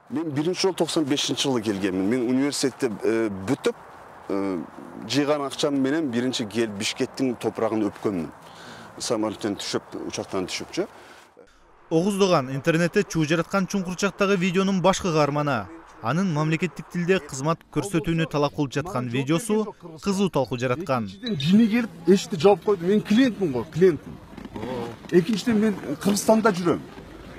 Мен birinci жол 95-жылы келгенмін. Мен университетте бүтіп, жиған ақшам менен биринчи келіп Бишкектің топырағын өпкөнмүн. Самолеттен түшүп, учактан түшүпчү. Оғуздоган интернетте чуу жараткан Чуңкурчактагы видеонун башкы каарманы. Анын мамлекеттик тилде кызмат көрсөтүүнү талап кылып жаткан видеосу кызуу талкуу жараткан. Жини келип, эшикти жаап койду. Мен клиентмин го, клиентмин. Экинчиден мен Кыргызстанда жүрөм.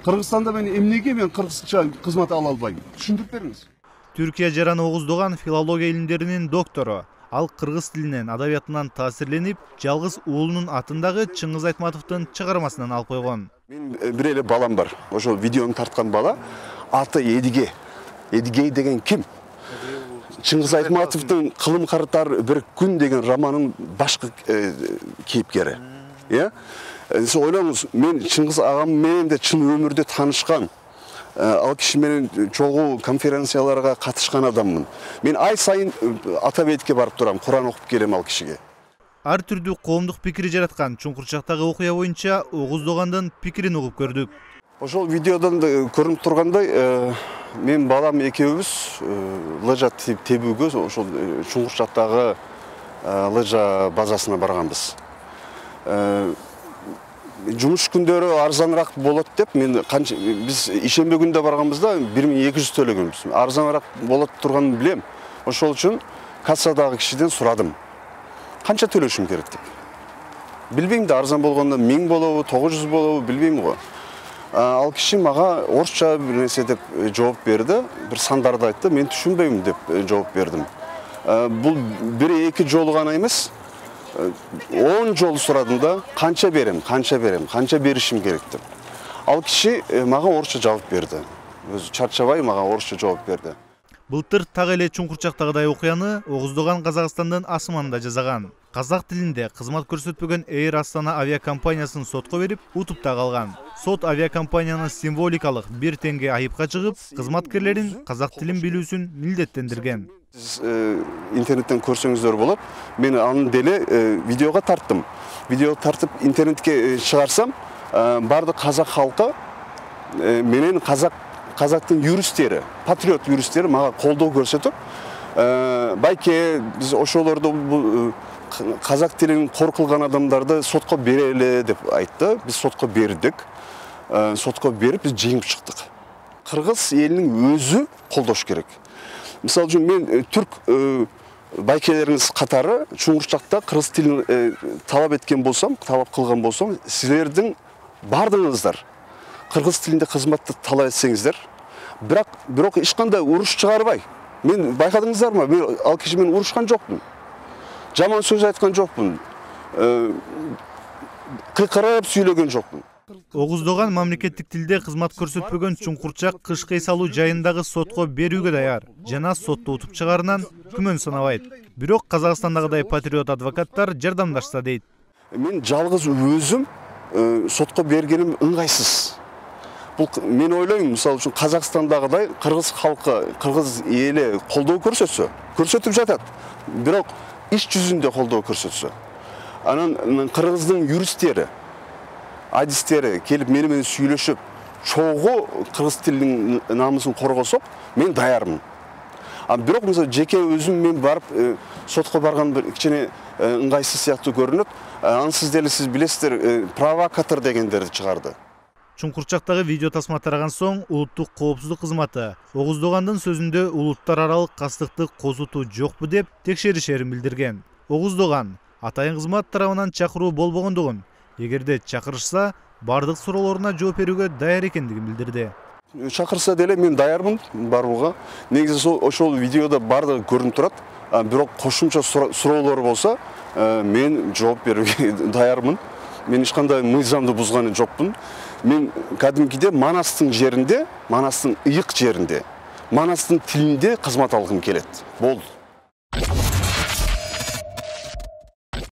Кыргызстанда мен эмнеге мен кыргызча кызмат ала албайм? Түшүндүрүп бериңиз. Түркия жараны Оғуздоган филология илимдеринин доктору. Ал кыргыз тилинен, адабиятынан таасирленип, жалгыз уулунун атындагы Чыңгыз Айтматовдун чыгармасынан алып койгон. Мен бир эле балам бар. Ошол видеону тарткан бала аты Эдиге. Эдигей деген ким? Чыңгыз Айтматовдун Кылым карытар бир күн деген романын башкы кейипкери. Иә? Сиз ойлоңуз, мен Чыңгыз агам менен де чын өмүрдө таанышкан. Ал киши менен чогуу конференцияларга катышкан адаммын. Мен ай сайын Атабекке барып турам, Куран окуп келем ал кишиге. Ар түрдүү коомдук пикир жараткан Чуңкурчактагы окуя боюнча Оғуздогандын пикирин угуп көрдүк. Ошол видеодон көрүнүп тургандай, мен балам экөөбүз лыжа тебүүгө ошол Чуңкурчактагы лыжа базасына барганбыз. Жумуш күндөрү арзаныраак болот деп мен биз ишембе күндө барганбыз да 1200 төлөгөнбүз. Арзаныраак болот турганын билем. Ошол үчүн кассадагы кишиден сурадым. Канча төлөшүм керек деп. Билбейм да, арзан болгондо 1000 болобу, 900 болобу билбейм го. Ал киши мага орусча бир нерсе деп жооп берди, бир сандарды айтты, мен түшүнбөйм деп жооп бердим. Бул бир-эки жолу гана эмес, 10 жол сурадым да, канча беришим керек деп. Ал киши мага орусча жооп берди. Өзү чарчабай мага орусча жооп берди. Былтыр так эле Чуңкурчактагыдай окуяны Оғуздоган Казакстандын Асманында жасаган. Казак тилинде кызмат көрсөтпөгөн Air Астана авиакомпаниясын сотко берип, утупта калган. Сот авиакомпанияны символикалык 1 теңге айыпка чыгып, кызматкерлерин казак тилин билүүсүн милдеттендирген. Сиз интернеттен көрсөңүздөр болот. Мен аны деле видеого тарттым. Видео тартып интернетке чыгарсам, бардык казак халкы менен казактын юристтери, патриот юристтери мага колдоо көрсөтүп, байке биз ошолорду казак тилин кор кылган адамдарды сотко берели деп айтты. Биз сотко бердик. Сотко берип биз жеңип чыктык. Кыргыз элинин өзү колдош керек. Мисалы үчүн мен түрк байкелериңиз катары Чуңкурчакта кыргыз тилин талап эткен болсом, талап кылган болсом, силердин бардыгыңыздар кыргыз тилинде кызматты талап этсеңиздер, бирок эч кандай уруш чыгарбай. Мен байкадыңыздарбы? Мен ал киши менен урушкан жокмун. Жаман сөз айткан жокмун. Кыйкырып сүйлөгөн жокмун. Оғуздоган мамлекеттик тилде кызмат көрсөтпөгөн Чуңкурчак кышкы эс алуу жайындагы сотко берүүгө даяр жана сотто утуп чыгарынан күмөн санабайт. Бирок Казакстандагыдай патриот адвокаттар жардамдашса дейт. Мен жалгыз өзүм сотко бергеним ыңгайсыз. Бул мен ойлойм, мисалы үчүн Казакстандагыдай кыргыз халкы, кыргыз эли колдоо көрсөтүп жатат. Бирок иш жүзүндө колдоо көрсөтсө. Анан кыргыздын юристтери, адистери келип менен сүйлөшүп, чогуу кыргыз тилинин намысын коргосок, мен даярмын. Бирок мисалы жеке өзүм мен барып сотко барган бир кичине ыңгайсыз сыяктуу көрүнөт. Ансыз деле сиз билесиздер, провокатор дегендерди чыгарды. Чуңкурчактагы видео тасма тараган соң улуттук коопсуздук кызматы Оғуздогандын сөзүндө улуттар аралык кастыкты козутуу жокпу деп текшеришерин билдирген. Оғуздоган атайын кызмат тарабынан чакыруу болбогондугун, эгерде чакырышса, бардык суроолоруна жооп берүүгө даяр экендигин билдирди. Чакырса деле мен даярмын барууга. Негизи ошол видеодо бардыгы көрүнүп турат. Бирок кошумча суроолор болсо, мен жооп берүүгө даярмын. Мен эч кандай мыйзамды бузган жокмун. Мен кадимкиде Манастын жеринде, Манастын ыйык жеринде, Манастын тилинде кызмат алгым келет. Болду.